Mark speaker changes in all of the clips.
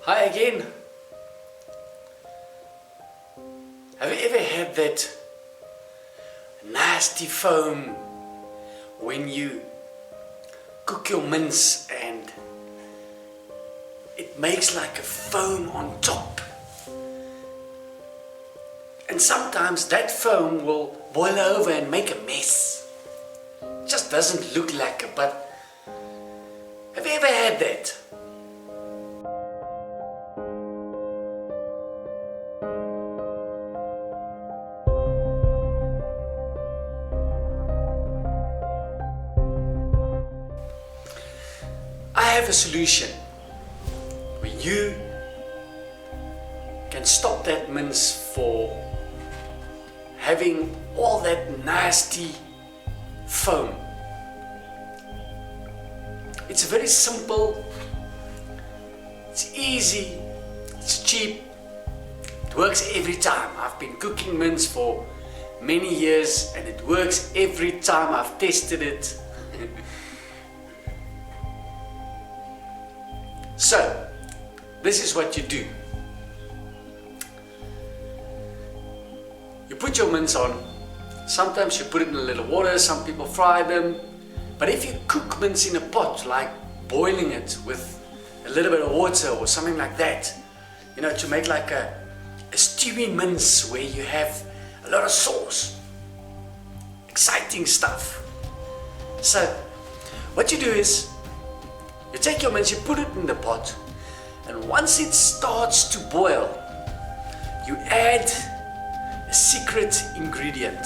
Speaker 1: Hi again. Have you ever had that nasty foam when you cook your mince and it makes like a foam on top? And sometimes that foam will boil over and make a mess. It just doesn't look like it, but have you ever had that? I have a solution where you can stop that mince for having all that nasty foam. It's very simple, it's easy, it's cheap, it works every time. I've been cooking mince for many years and it works every time. I've tested it. So, this is what you do. You put your mince on. Sometimes you put it in a little water, some people fry them. But if you cook mince in a pot, like boiling it with a little bit of water or something like that, you know, to make like a stewy mince where you have a lot of sauce, exciting stuff. So, what you do is, you take your mince, you put it in the pot, and once it starts to boil, you add a secret ingredient.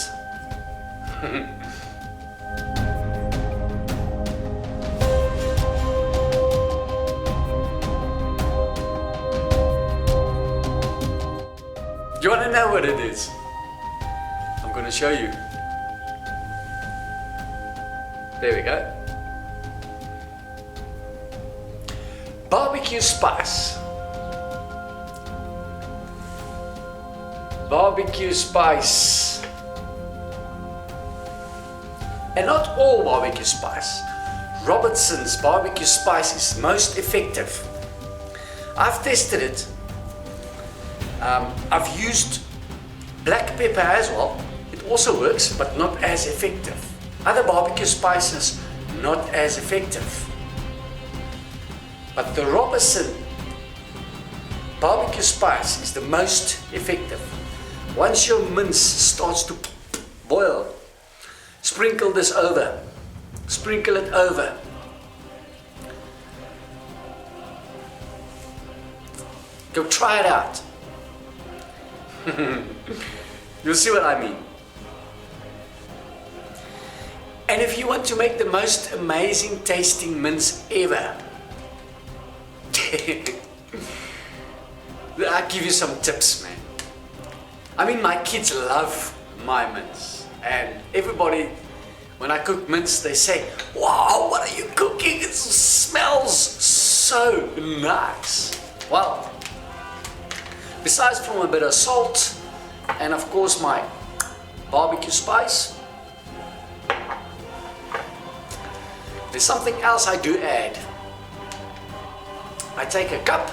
Speaker 1: You want to know what it is? I'm going to show you. There we go. Barbecue spice. Barbecue spice. And not all barbecue spice. Robertson's barbecue spice is most effective. I've tested it. I've used black pepper as well. It also works, but not as effective. Other barbecue spices, not as effective. But the Robertson barbecue spice is the most effective. Once your mince starts to boil, sprinkle this over. Sprinkle it over. Go try it out. You'll see what I mean. And if you want to make the most amazing tasting mince ever, I'll give you some tips, man. I mean, my kids love my mince, and everybody, when I cook mince, they say, "Wow, what are you cooking? It smells so nice." Well, besides from a bit of salt and of course my barbecue spice, there's something else I do add. I take a cup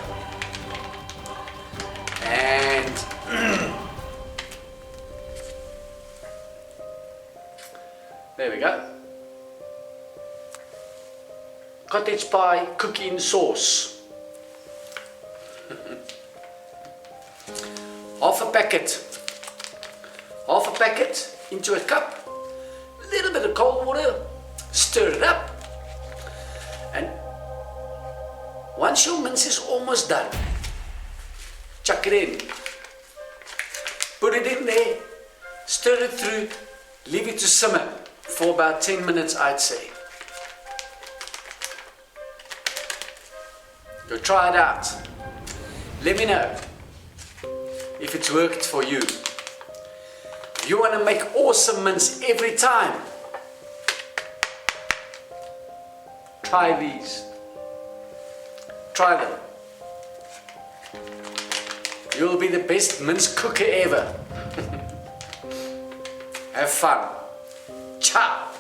Speaker 1: and there we go. Cottage pie cooking sauce. Half a packet into a cup, a little bit of cold water, stir it up, and once your mince is almost done, chuck it in, put it in there, stir it through, leave it to simmer for about 10 minutes, I'd say. Go try it out. Let me know if it's worked for you. If you want to make awesome mince every time, try these. Try them. You'll be the best mince cooker ever. Have fun. Ciao.